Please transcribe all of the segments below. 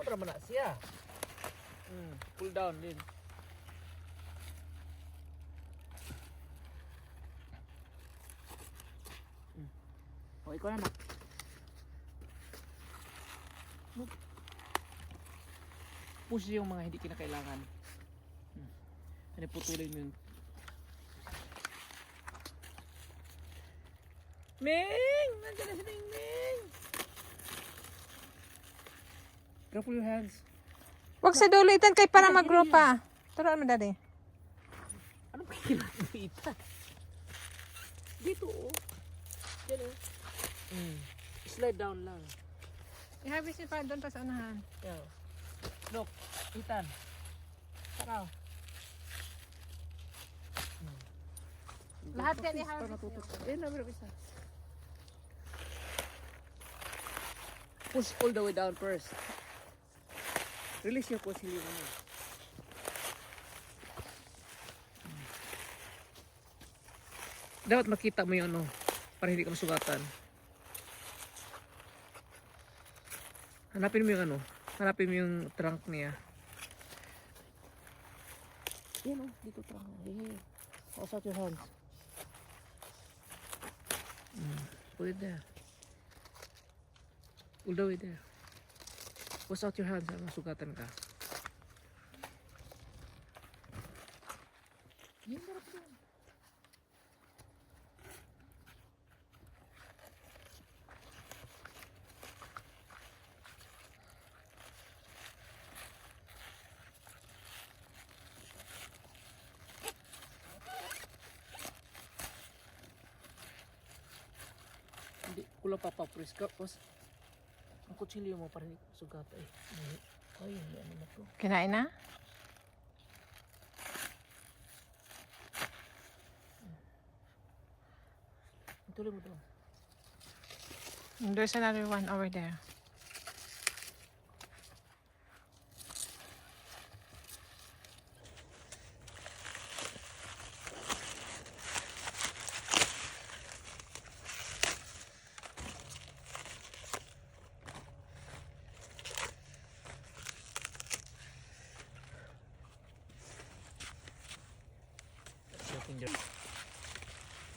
raman na siya. Pull down din. O, ikaw na. Push yung mga hindi kinakailangan. Ano, putulin mo yun. Ming! Nandiyan na si Ming Ming! Careful your hands. Huwag sa dulo itan kay para mag-grow pa. Turuan mo daddy. Anong kailangan dito oh. Yan oh. Slide down lang. I-harvest niyo pa doon pa sa unahan. Yeah. Look, Ethan. Tara. Lahat yan i-harvest niyo. Ayun na, meron isa. Push all the way down first. Release your push mo. Dapat makita mo yung ano, para hindi ka masugatan. Hanapin mo yung ano, hanapin mo yung trunk niya. Yan o, dito trunk niya. Toss out your hands. Put it there. All the way there. Toss out your hands, masugatan ka. Yan, darap doon. Hindi, kulang papapres ka. Ang kutsilyo mo para hindi sugat ay. Ay, ano na to. Kinain na? Tuloy mo doon. There's another one over there.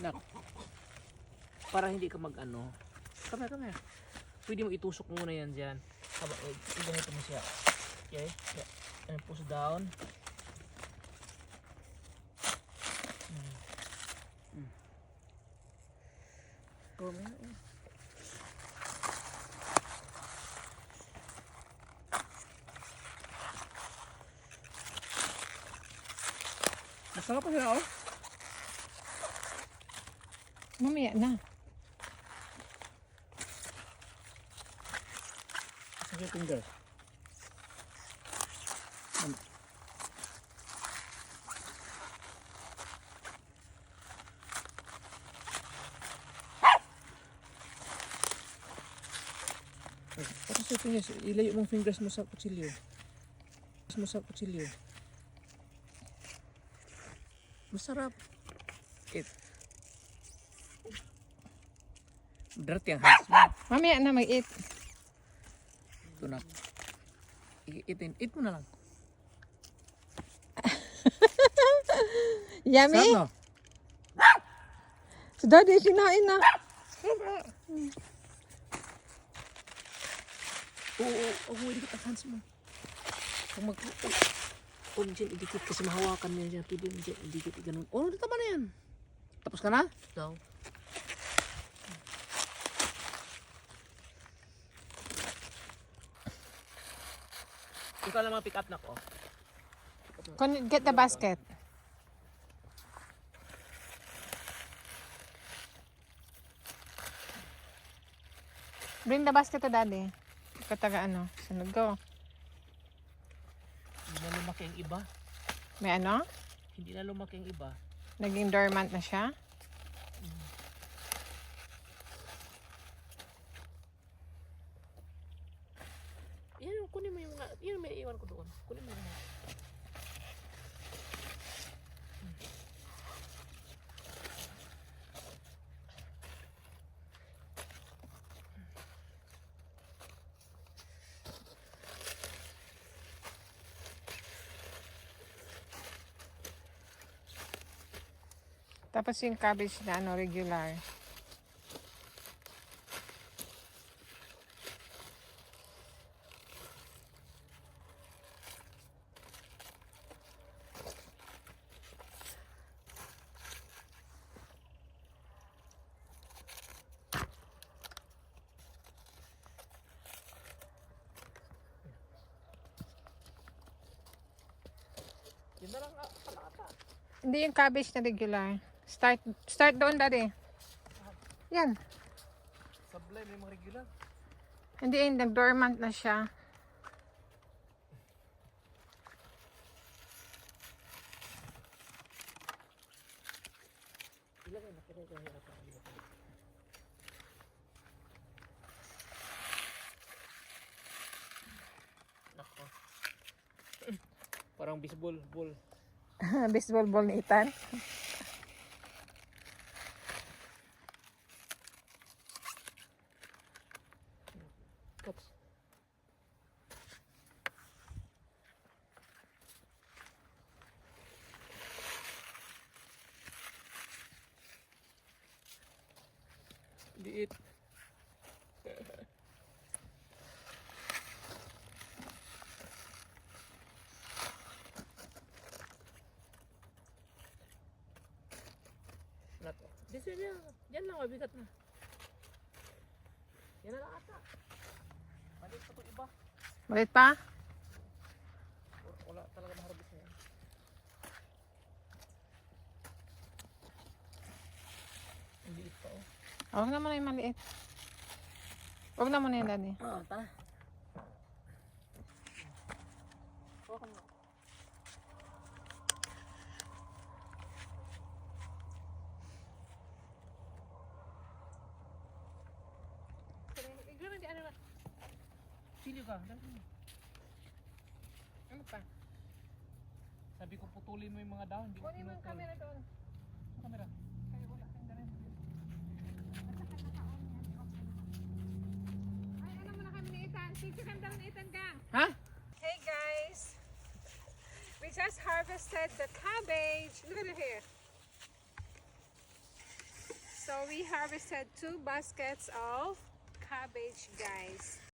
Nak, para hindi ka mag-ano, come here. Pwede mo itusok muna yan dyan. Ganito mo siya. Okay? And push down. Go, man. Masarap pa siya, oh. Mamaya na. Sige, finger. Tapos sa fingers, ilayo mong fingers mo sa kutsilyo. Masarap. Dirty ang hands mo. Mamaya na mag-eat. Ito na. Eat mo na lang. Yummy? Sarap na. Si daddy kinain na. Oo, idikit ang hands mo. Kung dyan, idikit kasi mahawakan mo yan dyan. Pwede mo dyan, idikit, ganun. Oh, tama na yan. Tapos ka na? Daw. Ikaw lang mga pick up na ko. Get the basket. Bring the basket to daddy. Kataga ano. Sunod go. Hindi na lumaki ang iba. May ano? Hindi na lumaki ang iba. Naging dormant na siya. Yan, kunin mo yung mga, yan may iwan ko doon. Kunin mo yung mga. Tapos yung cabbage na ano, regular. Yun na lang pala ata. Hindi yung cabbage na regular. Start doon, daddy. Yan. Sablay, may mga regular. Hindi, nag-dormant na siya. Ilagay na, kaya hirap ang ilagay. Nako. Parang baseball ball. Baseball ball ni Ethan. Cups. Liit. Nako. Yan lang, mabigat na. Yan na lang ata. Maliit pa ito iba. Malit pa? Wala talaga maharbis na yan. Ang liit pa oh. Huwag na muna yung maliit. Huwag na muna yung daddy. Ah, ta. Hawakan mo. Sili ka. Ano pa? Sabi ko putulin mo yung mga dahon. Hindi ko Kunin mo yung pinutol. camera doon. Ang camera. Kaya wala kang daran. Ay, ano muna kami ni Ethan? Picture kami daw ni Ethan gang. Ha? Hey guys! We just harvested the cabbage. Look at it here. So we harvested 2 baskets of cabbage, guys.